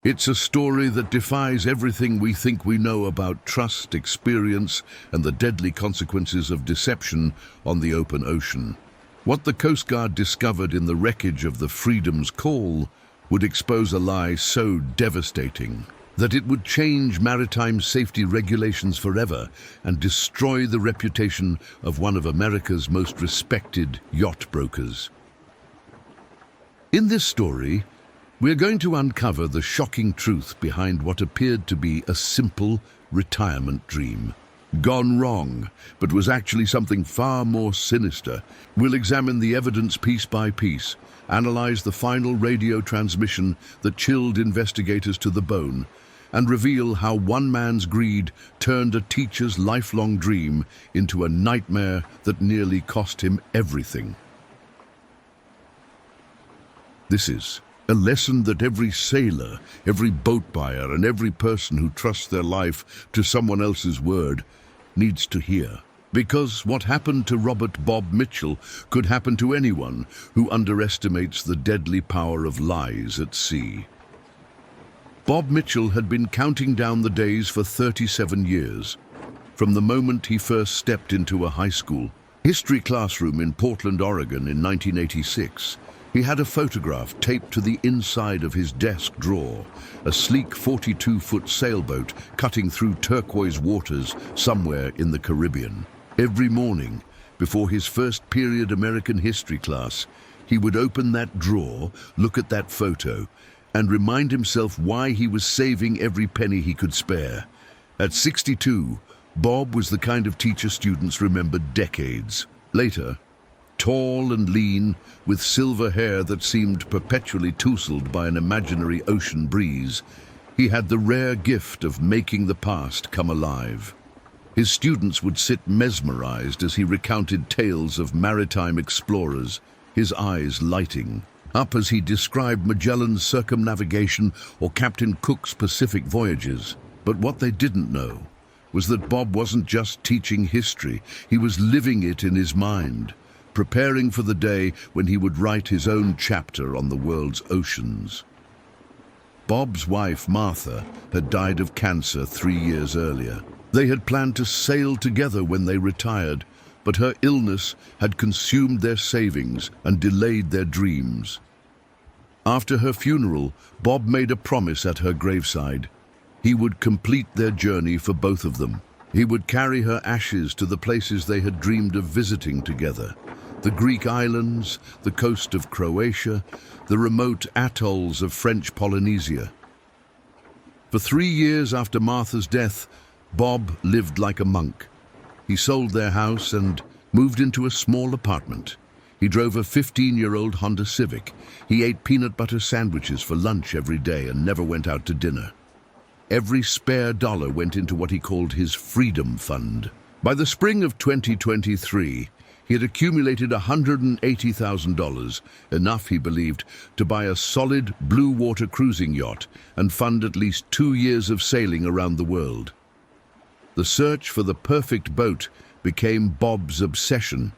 It's a story that defies everything we think we know about trust, experience, and the deadly consequences of deception on the open ocean. What the Coast Guard discovered in the wreckage of the Freedom's Call would expose a lie so devastating that it would change maritime safety regulations forever and destroy the reputation of one of America's most respected yacht brokers. In this story, we're going to uncover the shocking truth behind what appeared to be a simple retirement dream. Gone wrong, but was actually something far more sinister. We'll examine the evidence piece by piece, analyze the final radio transmission that chilled investigators to the bone, and reveal how one man's greed turned a teacher's lifelong dream into a nightmare that nearly cost him everything. This is a lesson that every sailor, every boat buyer, and every person who trusts their life to someone else's word needs to hear. Because what happened to Robert Bob Mitchell could happen to anyone who underestimates the deadly power of lies at sea. Bob Mitchell had been counting down the days for 37 years, from the moment he first stepped into a high school history classroom in Portland, Oregon in 1986. He had a photograph taped to the inside of his desk drawer, a sleek 42-foot sailboat cutting through turquoise waters somewhere in the Caribbean. Every morning, before his first period American history class, he would open that drawer, look at that photo, and remind himself why he was saving every penny he could spare. At 62, Bob was the kind of teacher students remembered decades later. Tall and lean, with silver hair that seemed perpetually tousled by an imaginary ocean breeze, he had the rare gift of making the past come alive. His students would sit mesmerized as he recounted tales of maritime explorers, his eyes lighting up as he described Magellan's circumnavigation or Captain Cook's Pacific voyages. But what they didn't know was that Bob wasn't just teaching history, he was living it in his mind, preparing for the day when he would write his own chapter on the world's oceans. Bob's wife, Martha, had died of cancer 3 years earlier. They had planned to sail together when they retired, but her illness had consumed their savings and delayed their dreams. After her funeral, Bob made a promise at her graveside. He would complete their journey for both of them. He would carry her ashes to the places they had dreamed of visiting together. The Greek islands, the coast of Croatia, the remote atolls of French Polynesia. For 3 years after Martha's death, Bob lived like a monk. He sold their house and moved into a small apartment. He drove a 15-year-old Honda Civic. He ate peanut butter sandwiches for lunch every day and never went out to dinner. Every spare dollar went into what he called his Freedom Fund. By the spring of 2023, he had accumulated $180,000, enough, he believed, to buy a solid blue water cruising yacht and fund at least 2 years of sailing around the world. The search for the perfect boat became Bob's obsession.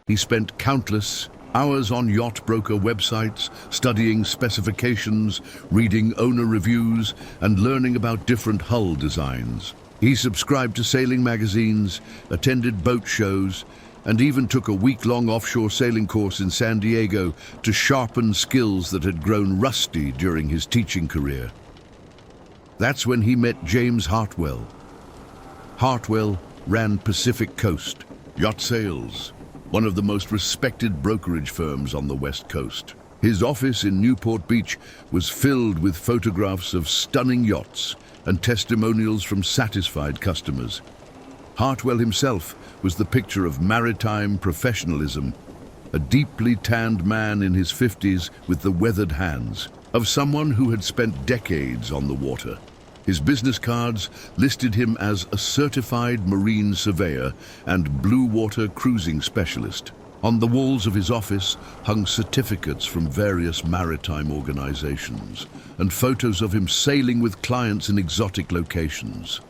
He spent countless hours on yacht broker websites, studying specifications, reading owner reviews, and learning about different hull designs. He subscribed to sailing magazines, attended boat shows, and even took a week-long offshore sailing course in San Diego to sharpen skills that had grown rusty during his teaching career. That's when he met James Hartwell. Hartwell ran Pacific Coast Yacht Sales, one of the most respected brokerage firms on the West Coast. His office in Newport Beach was filled with photographs of stunning yachts and testimonials from satisfied customers. Hartwell himself was the picture of maritime professionalism, a deeply tanned man in his 50s with the weathered hands of someone who had spent decades on the water. His business cards listed him as a certified marine surveyor and blue water cruising specialist. On the walls of his office hung certificates from various maritime organizations and photos of him sailing with clients in exotic locations.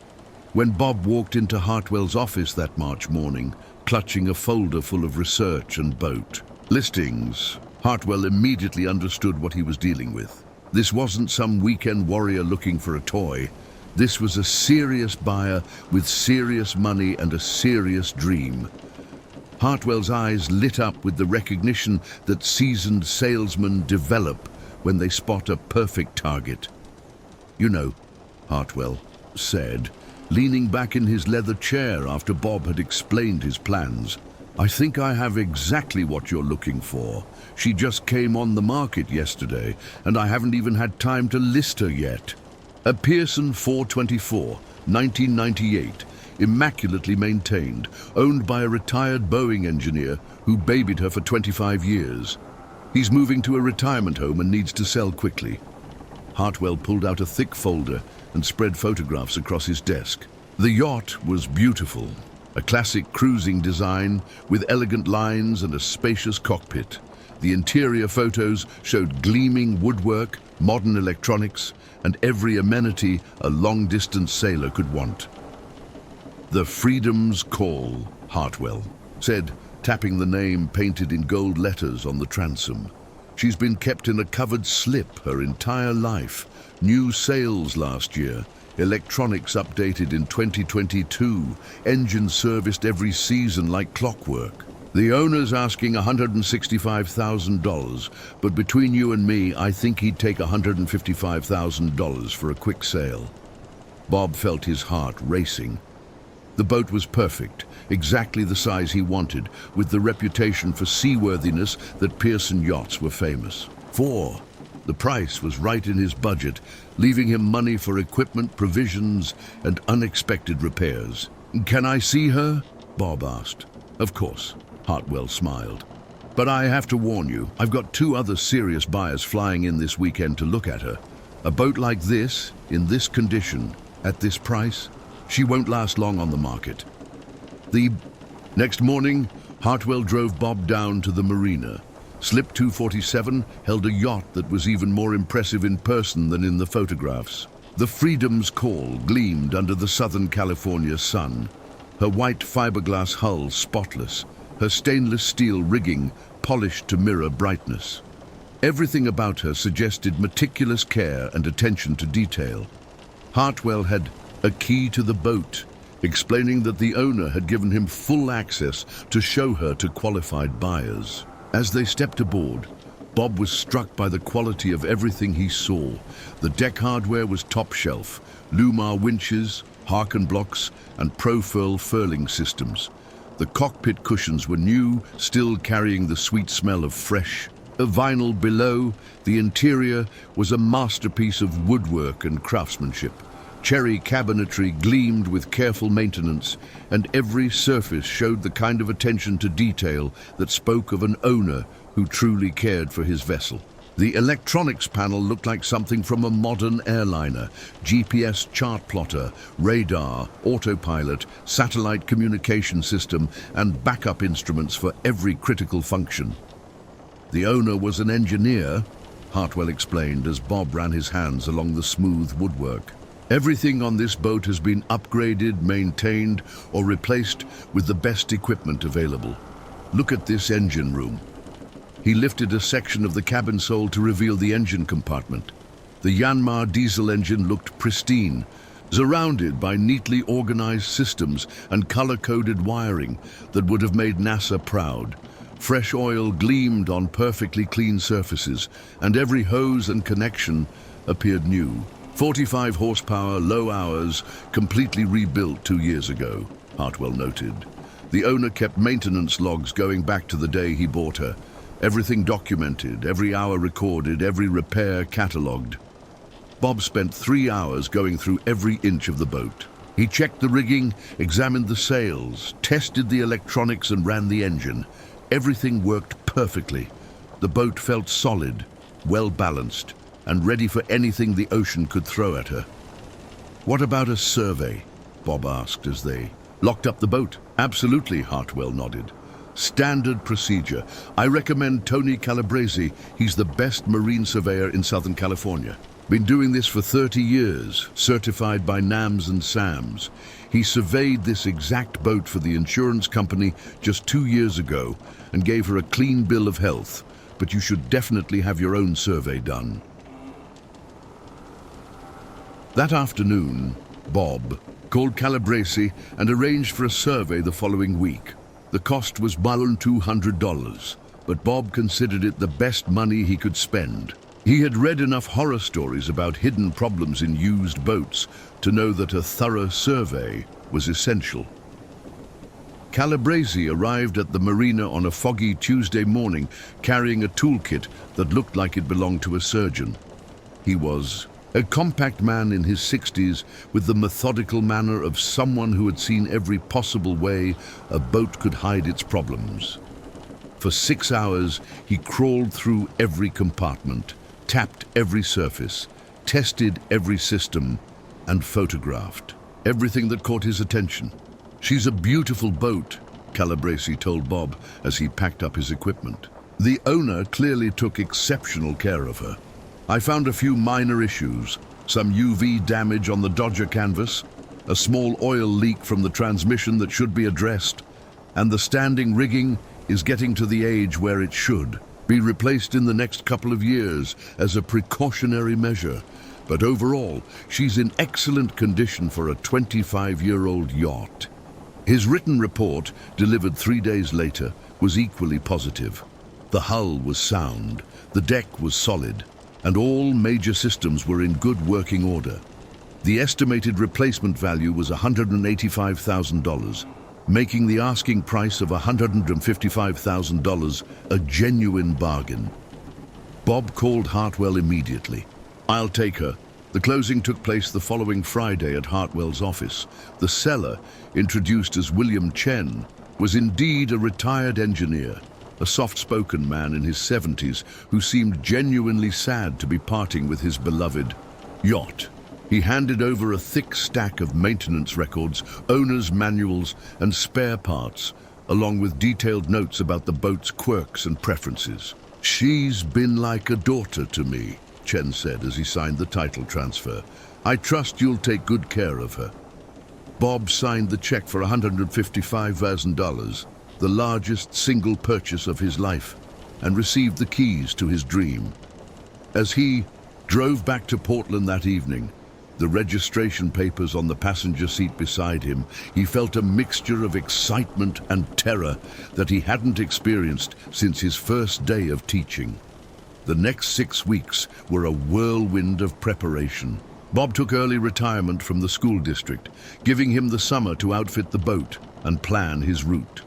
When Bob walked into Hartwell's office that March morning, clutching a folder full of research and boat listings, Hartwell immediately understood what he was dealing with. This wasn't some weekend warrior looking for a toy. This was a serious buyer with serious money and a serious dream. Hartwell's eyes lit up with the recognition that seasoned salesmen develop when they spot a perfect target. "You know," Hartwell said, leaning back in his leather chair after Bob had explained his plans, "I think I have exactly what you're looking for. She just came on the market yesterday, and I haven't even had time to list her yet. A Pearson 424, 1998, immaculately maintained, owned by a retired Boeing engineer who babied her for 25 years. He's moving to a retirement home and needs to sell quickly." Hartwell pulled out a thick folder and spread photographs across his desk. The yacht was beautiful, a classic cruising design with elegant lines and a spacious cockpit. The interior photos showed gleaming woodwork, modern electronics, and every amenity a long-distance sailor could want. "The Freedom's Call," Hartwell said, tapping the name painted in gold letters on the transom. "She's been kept in a covered slip her entire life. New sales last year, electronics updated in 2022, engines serviced every season like clockwork. The owner's asking $165,000, but between you and me, I think he'd take $155,000 for a quick sale." Bob felt his heart racing. The boat was perfect, exactly the size he wanted, with the reputation for seaworthiness that Pearson yachts were famous for. The price was right in his budget, leaving him money for equipment, provisions, and unexpected repairs. "Can I see her?" Bob asked. "Of course," Hartwell smiled. "But I have to warn you, I've got 2 other serious buyers flying in this weekend to look at her. A boat like this, in this condition, at this price, she won't last long on the market." The next morning, Hartwell drove Bob down to the marina. Slip 247 held a yacht that was even more impressive in person than in the photographs. The Freedom's Call gleamed under the Southern California sun, her white fiberglass hull spotless, her stainless steel rigging polished to mirror brightness. Everything about her suggested meticulous care and attention to detail. Hartwell had a key to the boat, explaining that the owner had given him full access to show her to qualified buyers. As they stepped aboard, Bob was struck by the quality of everything he saw. The deck hardware was top shelf, Lumar winches, Harken blocks, and Profurl furling systems. The cockpit cushions were new, still carrying the sweet smell of fresh. A vinyl below, the interior was a masterpiece of woodwork and craftsmanship. Cherry cabinetry gleamed with careful maintenance, and every surface showed the kind of attention to detail that spoke of an owner who truly cared for his vessel. The electronics panel looked like something from a modern airliner. GPS chart plotter, radar, autopilot, satellite communication system, and backup instruments for every critical function. The owner was an engineer, Hartwell explained as Bob ran his hands along the smooth woodwork. Everything on this boat has been upgraded, maintained, or replaced with the best equipment available. Look at this engine room. He lifted a section of the cabin sole to reveal the engine compartment. The Yanmar diesel engine looked pristine, surrounded by neatly organized systems and color-coded wiring that would have made NASA proud. Fresh oil gleamed on perfectly clean surfaces, and every hose and connection appeared new. 45 horsepower, low hours, completely rebuilt 2 years ago, Hartwell noted. The owner kept maintenance logs going back to the day he bought her. Everything documented, every hour recorded, every repair catalogued. Bob spent 3 hours going through every inch of the boat. He checked the rigging, examined the sails, tested the electronics, and ran the engine. Everything worked perfectly. The boat felt solid, well-balanced, and ready for anything the ocean could throw at her. "What about a survey?" Bob asked as they locked up the boat. "Absolutely," Hartwell nodded. "Standard procedure. I recommend Tony Calabrese. He's the best marine surveyor in Southern California. Been doing this for 30 years, certified by NAMS and SAMS. He surveyed this exact boat for the insurance company just 2 years ago and gave her a clean bill of health, but you should definitely have your own survey done." That afternoon, Bob called Calabrese and arranged for a survey the following week. The cost was $200, but Bob considered it the best money he could spend. He had read enough horror stories about hidden problems in used boats to know that a thorough survey was essential. Calabrese arrived at the marina on a foggy Tuesday morning carrying a toolkit that looked like it belonged to a surgeon. He was a compact man in his 60s with the methodical manner of someone who had seen every possible way a boat could hide its problems. For 6 hours, he crawled through every compartment, tapped every surface, tested every system, and photographed everything that caught his attention. "She's a beautiful boat," Calabrese told Bob as he packed up his equipment. The owner clearly took exceptional care of her. "I found a few minor issues, some UV damage on the Dodger canvas, a small oil leak from the transmission that should be addressed, and the standing rigging is getting to the age where it should be replaced in the next couple of years as a precautionary measure. But overall, she's in excellent condition for a 25-year-old yacht." His written report, delivered 3 days later, was equally positive. The hull was sound, the deck was solid, and all major systems were in good working order. The estimated replacement value was $185,000, making the asking price of $155,000 a genuine bargain. Bob called Hartwell immediately. "I'll take her." The closing took place the following Friday at Hartwell's office. The seller, introduced as William Chen, was indeed a retired engineer, a soft-spoken man in his 70s who seemed genuinely sad to be parting with his beloved yacht. He handed over a thick stack of maintenance records, owner's manuals, and spare parts, along with detailed notes about the boat's quirks and preferences. "She's been like a daughter to me," Chen said as he signed the title transfer. "I trust you'll take good care of her." Bob signed the check for $155,000, the largest single purchase of his life, and received the keys to his dream. As he drove back to Portland that evening, the registration papers on the passenger seat beside him, he felt a mixture of excitement and terror that he hadn't experienced since his first day of teaching. The next 6 weeks were a whirlwind of preparation. Bob took early retirement from the school district, giving him the summer to outfit the boat and plan his route.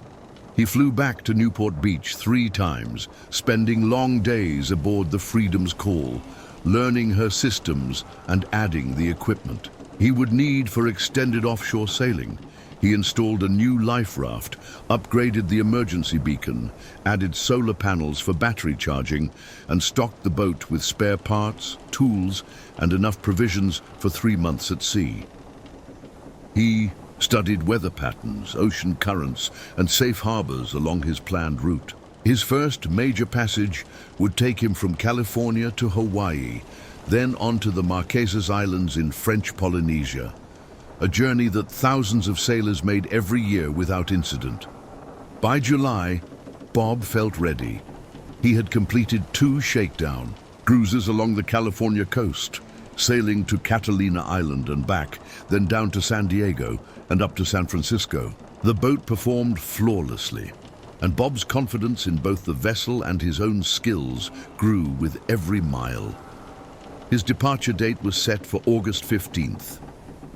He flew back to Newport Beach 3 times, spending long days aboard the Freedom's Call, learning her systems and adding the equipment he would need for extended offshore sailing. He installed a new life raft, upgraded the emergency beacon, added solar panels for battery charging, and stocked the boat with spare parts, tools, and enough provisions for 3 months at sea. He studied weather patterns, ocean currents, and safe harbors along his planned route. His first major passage would take him from California to Hawaii, then on to the Marquesas Islands in French Polynesia. A journey that thousands of sailors made every year without incident. By July, Bob felt ready. He had completed 2 shakedown cruises along the California coast, sailing to Catalina Island and back, then down to San Diego and up to San Francisco. The boat performed flawlessly, and Bob's confidence in both the vessel and his own skills grew with every mile. His departure date was set for August 15th.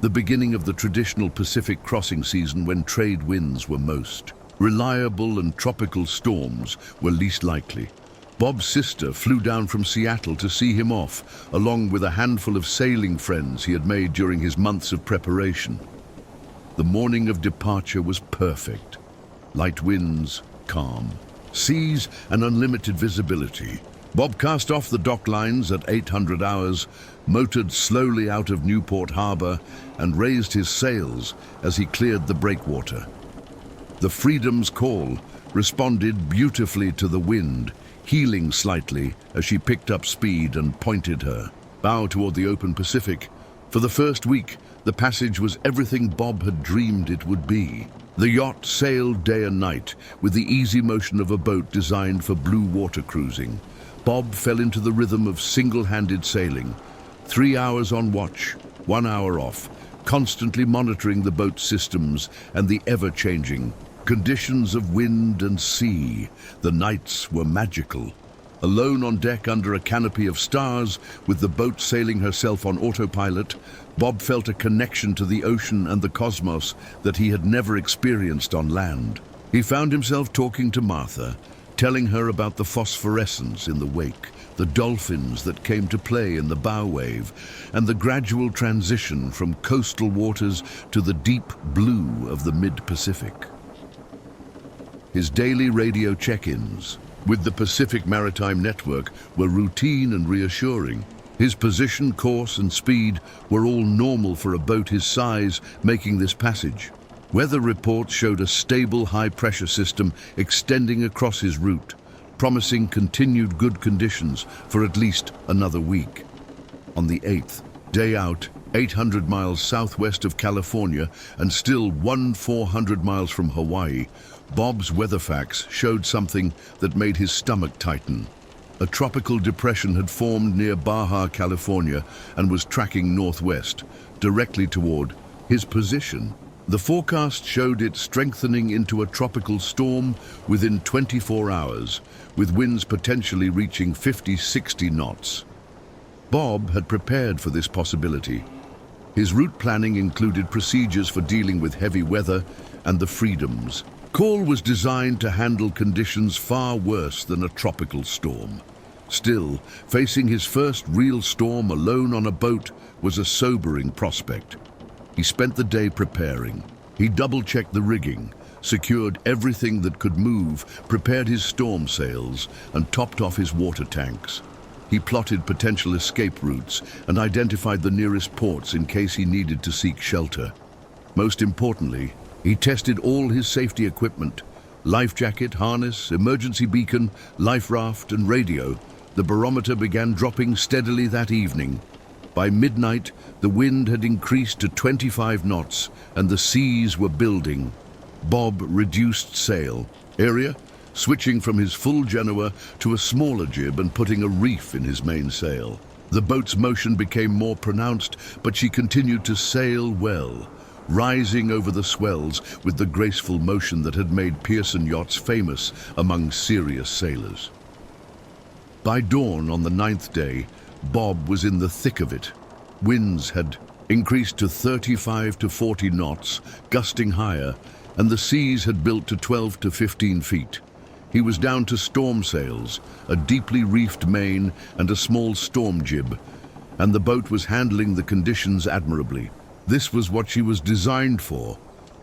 The beginning of the traditional Pacific crossing season when trade winds were most reliable and tropical storms were least likely. Bob's sister flew down from Seattle to see him off, along with a handful of sailing friends he had made during his months of preparation. The morning of departure was perfect. Light winds, calm, seas, and unlimited visibility. Bob cast off the dock lines at 800 hours, motored slowly out of Newport Harbor, and raised his sails as he cleared the breakwater. The Freedom's Call responded beautifully to the wind, heeling slightly as she picked up speed and pointed her bow toward the open Pacific. For the first week, the passage was everything Bob had dreamed it would be. The yacht sailed day and night with the easy motion of a boat designed for blue water cruising. Bob fell into the rhythm of single-handed sailing, 3 hours on watch, 1 hour off, constantly monitoring the boat's systems and the ever-changing conditions of wind and sea. The nights were magical. Alone on deck under a canopy of stars, with the boat sailing herself on autopilot, Bob felt a connection to the ocean and the cosmos that he had never experienced on land. He found himself talking to Martha, telling her about the phosphorescence in the wake, the dolphins that came to play in the bow wave, and the gradual transition from coastal waters to the deep blue of the mid-Pacific. His daily radio check-ins with the Pacific Maritime Network were routine and reassuring. His position, course, and speed were all normal for a boat his size making this passage. Weather reports showed a stable high-pressure system extending across his route, promising continued good conditions for at least another week. On the 8th, day out, 800 miles southwest of California and still 400 miles from Hawaii, Bob's weather facts showed something that made his stomach tighten. A tropical depression had formed near Baja, California, and was tracking northwest, directly toward his position. The forecast showed it strengthening into a tropical storm within 24 hours, with winds potentially reaching 50-60 knots. Bob had prepared for this possibility. His route planning included procedures for dealing with heavy weather and the freedoms. Call was designed to handle conditions far worse than a tropical storm. Still, facing his first real storm alone on a boat was a sobering prospect. He spent the day preparing. He double-checked the rigging, secured everything that could move, prepared his storm sails, and topped off his water tanks. He plotted potential escape routes and identified the nearest ports in case he needed to seek shelter. Most importantly, he tested all his safety equipment: life jacket, harness, emergency beacon, life raft, and radio. The barometer began dropping steadily that evening. By midnight, the wind had increased to 25 knots and the seas were building. Bob reduced sail area, switching from his full Genoa to a smaller jib and putting a reef in his mainsail. The boat's motion became more pronounced, but she continued to sail well, rising over the swells with the graceful motion that had made Pearson yachts famous among serious sailors. By dawn on the 9th day, Bob was in the thick of it. Winds had increased to 35 to 40 knots, gusting higher, and the seas had built to 12 to 15 feet. He was down to storm sails, a deeply reefed main, and a small storm jib, and the boat was handling the conditions admirably. This was what she was designed for,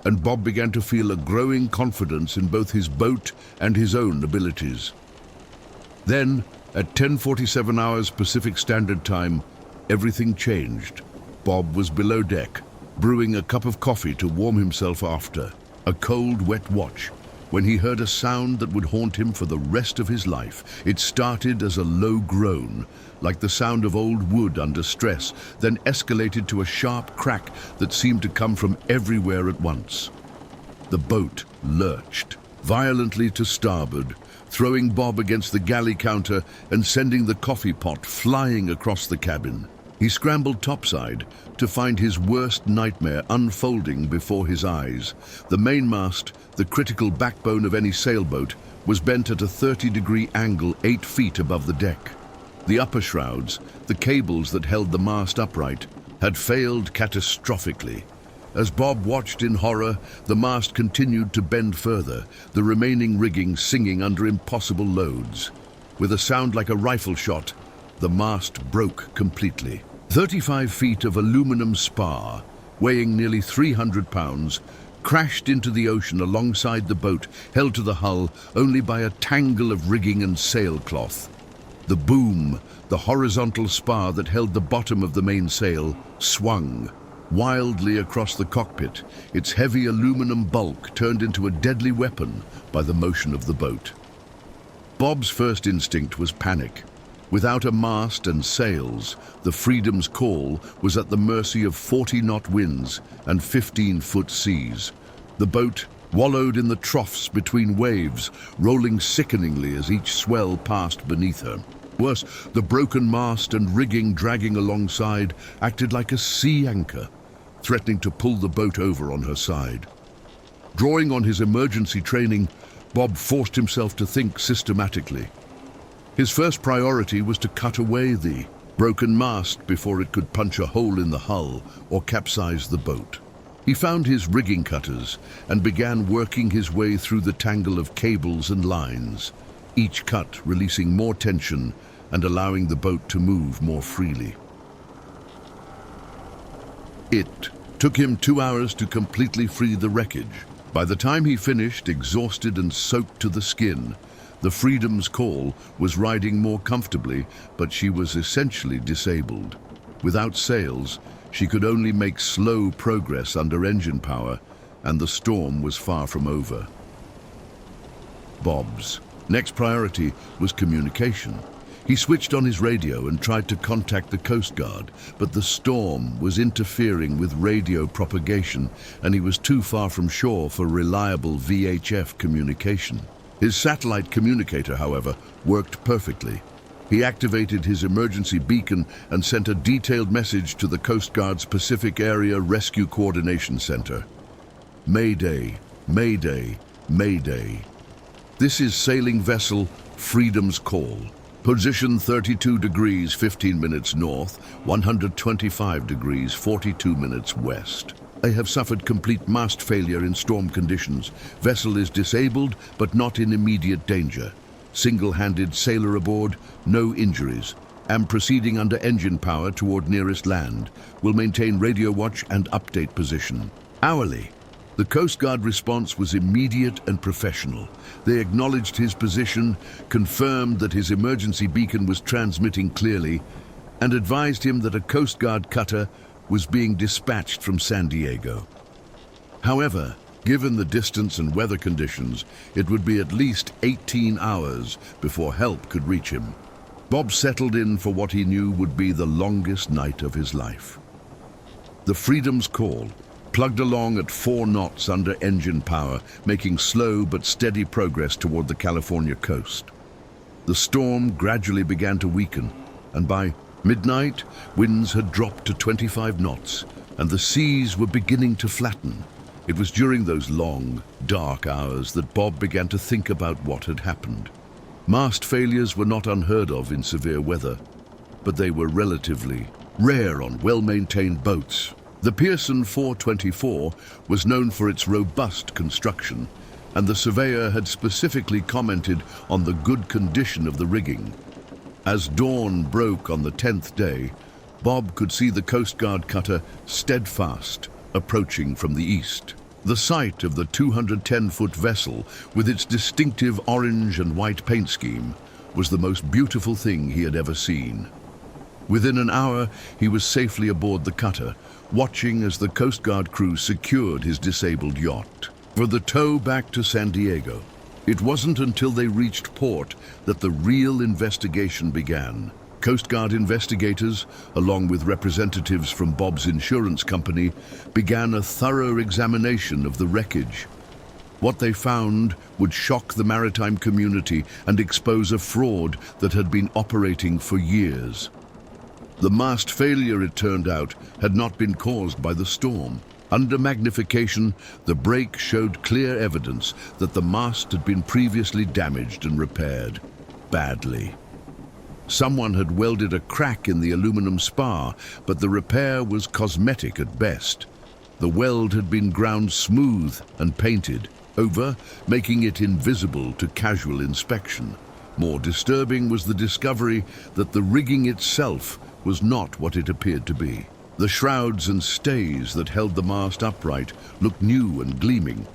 and Bob began to feel a growing confidence in both his boat and his own abilities. Then, at 10:47 hours Pacific Standard Time, everything changed. Bob was below deck, brewing a cup of coffee to warm himself after a cold, wet watch, when he heard a sound that would haunt him for the rest of his life. It started as a low groan, like the sound of old wood under stress, then escalated to a sharp crack that seemed to come from everywhere at once. The boat lurched violently to starboard, throwing Bob against the galley counter and sending the coffee pot flying across the cabin. He scrambled topside to find his worst nightmare unfolding before his eyes. The mainmast, the critical backbone of any sailboat, was bent at a 30-degree angle 8 feet above the deck. The upper shrouds, the cables that held the mast upright, had failed catastrophically. As Bob watched in horror, the mast continued to bend further, the remaining rigging singing under impossible loads. With a sound like a rifle shot, the mast broke completely. 35 feet of aluminum spar, weighing nearly 300 pounds, crashed into the ocean alongside the boat, held to the hull only by a tangle of rigging and sailcloth. The boom, the horizontal spar that held the bottom of the mainsail, swung wildly across the cockpit, its heavy aluminum bulk turned into a deadly weapon by the motion of the boat. Bob's first instinct was panic. Without a mast and sails, the Freedom's call was at the mercy of 40-knot winds and 15-foot seas. The boat wallowed in the troughs between waves, rolling sickeningly as each swell passed beneath her. Worse, the broken mast and rigging dragging alongside acted like a sea anchor, threatening to pull the boat over on her side. Drawing on his emergency training, Bob forced himself to think systematically. His first priority was to cut away the broken mast before it could punch a hole in the hull or capsize the boat. He found his rigging cutters and began working his way through the tangle of cables and lines, each cut releasing more tension and allowing the boat to move more freely. It took him 2 hours to completely free the wreckage. By the time he finished, exhausted and soaked to the skin, the Freedom's Call was riding more comfortably, but she was essentially disabled. Without sails, she could only make slow progress under engine power, and the storm was far from over. Bob's next priority was communication. He switched on his radio and tried to contact the Coast Guard, but the storm was interfering with radio propagation, and he was too far from shore for reliable VHF communication. His satellite communicator, however, worked perfectly. He activated his emergency beacon and sent a detailed message to the Coast Guard's Pacific Area Rescue Coordination Center. Mayday, Mayday, Mayday. This is sailing vessel Freedom's Call. Position 32 degrees 15 minutes north, 125 degrees 42 minutes west. I have suffered complete mast failure in storm conditions. Vessel is disabled, but not in immediate danger. Single-handed sailor aboard, no injuries. Am proceeding under engine power toward nearest land. Will maintain radio watch and update position. Hourly. The Coast Guard response was immediate and professional. They acknowledged his position, confirmed that his emergency beacon was transmitting clearly, and advised him that a Coast Guard cutter was being dispatched from San Diego. However, given the distance and weather conditions, it would be at least 18 hours before help could reach him. Bob settled in for what he knew would be the longest night of his life. The Freedom's Call plugged along at 4 knots under engine power, making slow but steady progress toward the California coast. The storm gradually began to weaken, and by midnight, winds had dropped to 25 knots, and the seas were beginning to flatten. It was during those long, dark hours that Bob began to think about what had happened. Mast failures were not unheard of in severe weather, but they were relatively rare on well-maintained boats. The Pearson 424 was known for its robust construction, and the surveyor had specifically commented on the good condition of the rigging. As dawn broke on the 10th day, Bob could see the Coast Guard cutter Steadfast approaching from the east. The sight of the 210-foot vessel with its distinctive orange and white paint scheme was the most beautiful thing he had ever seen. Within an hour, he was safely aboard the cutter, watching as the Coast Guard crew secured his disabled yacht. For the tow back to San Diego, it wasn't until they reached port that the real investigation began. Coast Guard investigators, along with representatives from Bob's insurance company, began a thorough examination of the wreckage. What they found would shock the maritime community and expose a fraud that had been operating for years. The mast failure, it turned out, had not been caused by the storm. Under magnification, the break showed clear evidence that the mast had been previously damaged and repaired badly. Someone had welded a crack in the aluminum spar, but the repair was cosmetic at best. The weld had been ground smooth and painted over, making it invisible to casual inspection. More disturbing was the discovery that the rigging itself was not what it appeared to be. The shrouds and stays that held the mast upright looked new and gleaming,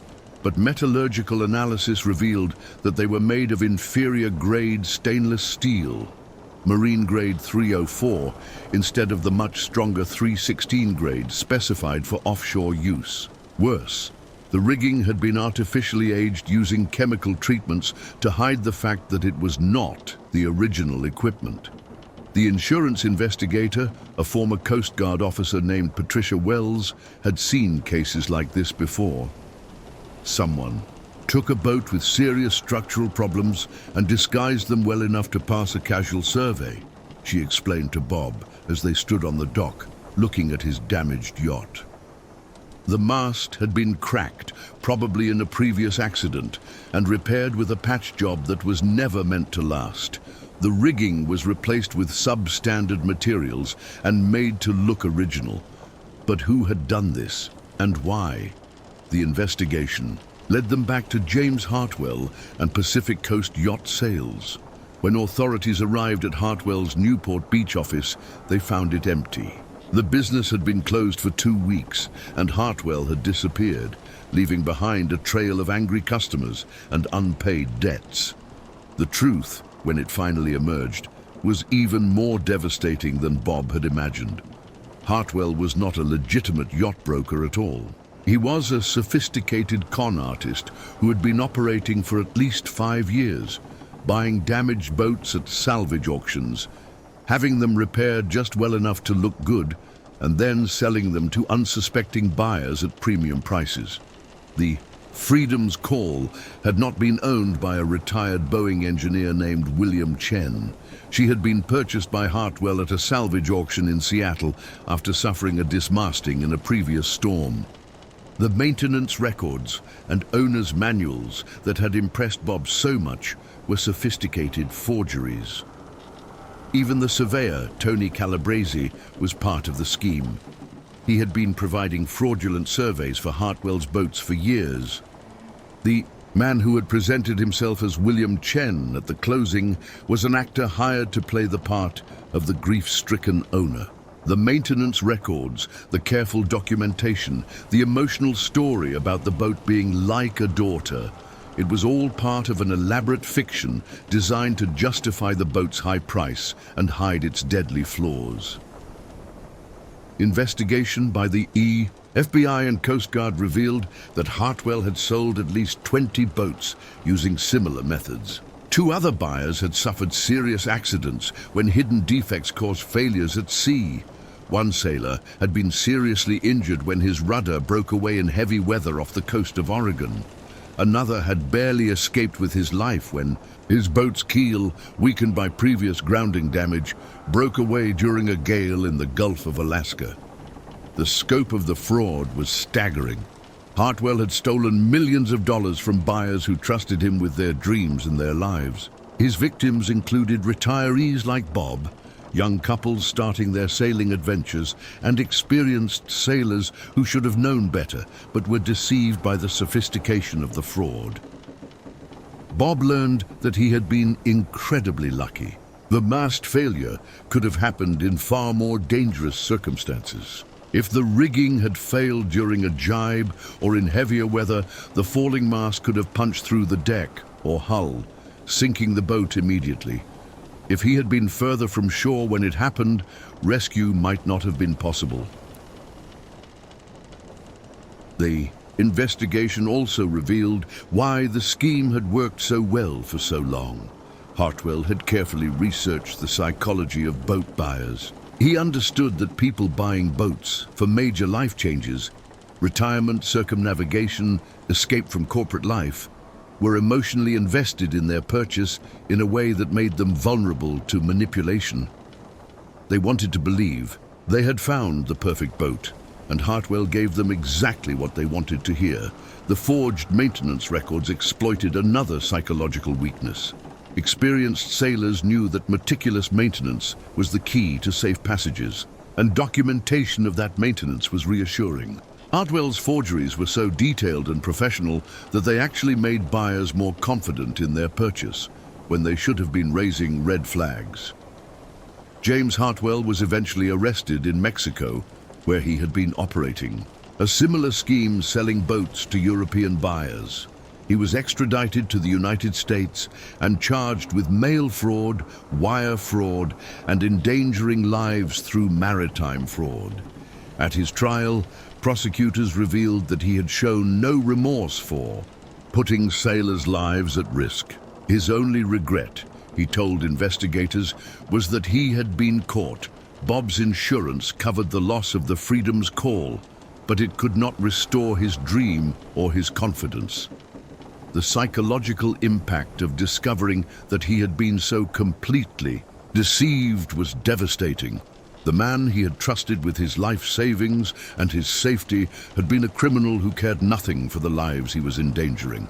but metallurgical analysis revealed that they were made of inferior-grade stainless steel, marine grade 304, instead of the much stronger 316 grade specified for offshore use. Worse, the rigging had been artificially aged using chemical treatments to hide the fact that it was not the original equipment. The insurance investigator, a former Coast Guard officer named Patricia Wells, had seen cases like this before. Someone took a boat with serious structural problems and disguised them well enough to pass a casual survey, she explained to Bob as they stood on the dock, looking at his damaged yacht. The mast had been cracked, probably in a previous accident, and repaired with a patch job that was never meant to last. The rigging was replaced with substandard materials and made to look original. But who had done this, and why? The investigation led them back to James Hartwell and Pacific Coast Yacht Sales. When authorities arrived at Hartwell's Newport Beach office, they found it empty. The business had been closed for 2 weeks, and Hartwell had disappeared, leaving behind a trail of angry customers and unpaid debts. The truth, when it finally emerged, was even more devastating than Bob had imagined. Hartwell was not a legitimate yacht broker at all. He was a sophisticated con artist who had been operating for at least 5 years, buying damaged boats at salvage auctions, having them repaired just well enough to look good, and then selling them to unsuspecting buyers at premium prices. The Freedom's Call had not been owned by a retired Boeing engineer named William Chen. She had been purchased by Hartwell at a salvage auction in Seattle after suffering a dismasting in a previous storm. The maintenance records and owner's manuals that had impressed Bob so much were sophisticated forgeries. Even the surveyor, Tony Calabrese, was part of the scheme. He had been providing fraudulent surveys for Hartwell's boats for years. The man who had presented himself as William Chen at the closing was an actor hired to play the part of the grief-stricken owner. The maintenance records, the careful documentation, the emotional story about the boat being like a daughter, it was all part of an elaborate fiction designed to justify the boat's high price and hide its deadly flaws. Investigation by the FBI and Coast Guard revealed that Hartwell had sold at least 20 boats using similar methods. 2 other buyers had suffered serious accidents when hidden defects caused failures at sea. One sailor had been seriously injured when his rudder broke away in heavy weather off the coast of Oregon. Another had barely escaped with his life when his boat's keel, weakened by previous grounding damage, broke away during a gale in the Gulf of Alaska. The scope of the fraud was staggering. Hartwell had stolen millions of dollars from buyers who trusted him with their dreams and their lives. His victims included retirees like Bob, young couples starting their sailing adventures, and experienced sailors who should have known better but were deceived by the sophistication of the fraud. Bob learned that he had been incredibly lucky. The mast failure could have happened in far more dangerous circumstances. If the rigging had failed during a jibe or in heavier weather, the falling mast could have punched through the deck or hull, sinking the boat immediately. If he had been further from shore when it happened, rescue might not have been possible. The investigation also revealed why the scheme had worked so well for so long. Hartwell had carefully researched the psychology of boat buyers. He understood that people buying boats for major life changes, retirement, circumnavigation, escape from corporate life, were emotionally invested in their purchase in a way that made them vulnerable to manipulation. They wanted to believe they had found the perfect boat, and Hartwell gave them exactly what they wanted to hear. The forged maintenance records exploited another psychological weakness. Experienced sailors knew that meticulous maintenance was the key to safe passages, and documentation of that maintenance was reassuring. Hartwell's forgeries were so detailed and professional that they actually made buyers more confident in their purchase, when they should have been raising red flags. James Hartwell was eventually arrested in Mexico, where he had been operating a similar scheme selling boats to European buyers. He was extradited to the United States and charged with mail fraud, wire fraud, and endangering lives through maritime fraud. At his trial, prosecutors revealed that he had shown no remorse for putting sailors' lives at risk. His only regret, he told investigators, was that he had been caught. Bob's insurance covered the loss of the Freedom's Call, but it could not restore his dream or his confidence. The psychological impact of discovering that he had been so completely deceived was devastating. The man he had trusted with his life savings and his safety had been a criminal who cared nothing for the lives he was endangering.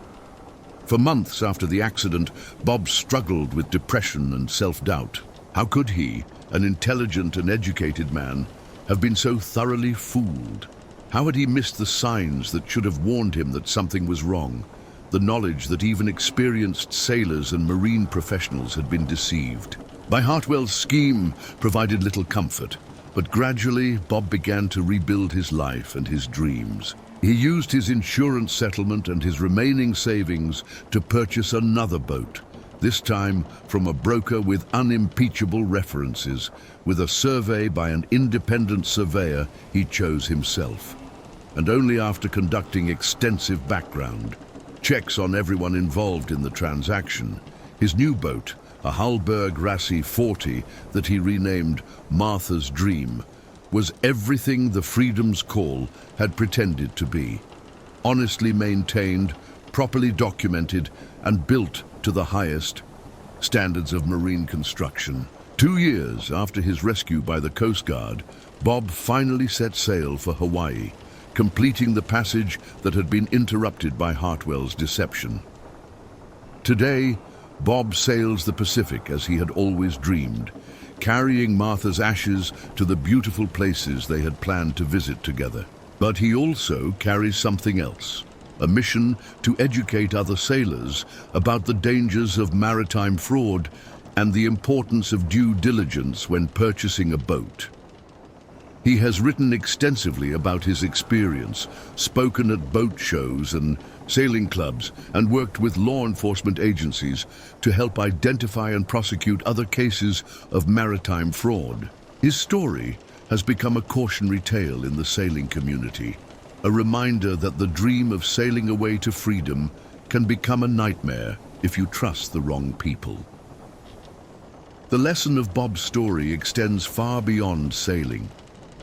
For months after the accident, Bob struggled with depression and self-doubt. How could he, an intelligent and educated man, have been so thoroughly fooled? How had he missed the signs that should have warned him that something was wrong? The knowledge that even experienced sailors and marine professionals had been deceived. By Hartwell's scheme provided little comfort, but gradually Bob began to rebuild his life and his dreams. He used his insurance settlement and his remaining savings to purchase another boat, this time from a broker with unimpeachable references. With a survey by an independent surveyor he chose himself. And only after conducting extensive background checks on everyone involved in the transaction, his new boat, a Hallberg Rassi 40 that he renamed Martha's Dream, was everything the Freedom's Call had pretended to be. Honestly maintained, properly documented, and built to the highest standards of marine construction. 2 years after his rescue by the Coast Guard, Bob finally set sail for Hawaii, completing the passage that had been interrupted by Hartwell's deception. Today, Bob sails the Pacific as he had always dreamed, carrying Martha's ashes to the beautiful places they had planned to visit together. But he also carries something else, a mission to educate other sailors about the dangers of maritime fraud and the importance of due diligence when purchasing a boat. He has written extensively about his experience, spoken at boat shows and sailing clubs, and worked with law enforcement agencies to help identify and prosecute other cases of maritime fraud. His story has become a cautionary tale in the sailing community, a reminder that the dream of sailing away to freedom can become a nightmare if you trust the wrong people. The lesson of Bob's story extends far beyond sailing.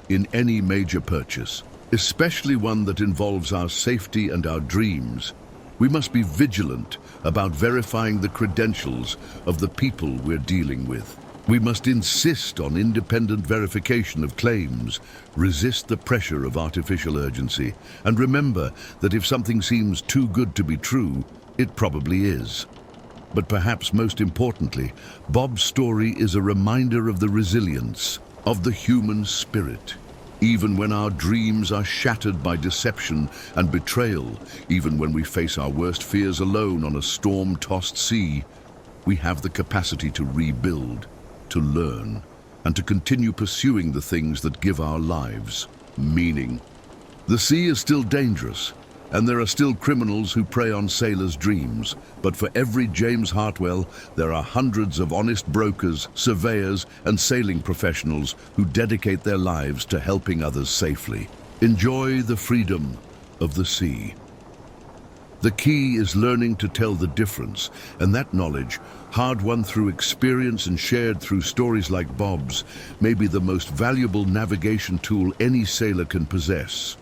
In any major purchase, especially one that involves our safety and our dreams, we must be vigilant about verifying the credentials of the people we're dealing with. We must insist on independent verification of claims, resist the pressure of artificial urgency, and remember that if something seems too good to be true, it probably is. But perhaps most importantly, Bob's story is a reminder of the resilience of the human spirit. Even when our dreams are shattered by deception and betrayal, even when we face our worst fears alone on a storm-tossed sea, we have the capacity to rebuild, to learn, and to continue pursuing the things that give our lives meaning. The sea is still dangerous, and there are still criminals who prey on sailors' dreams. But for every James Hartwell, there are hundreds of honest brokers, surveyors, and sailing professionals who dedicate their lives to helping others safely. Enjoy the freedom of the sea. The key is learning to tell the difference, and that knowledge, hard-won through experience and shared through stories like Bob's, may be the most valuable navigation tool any sailor can possess.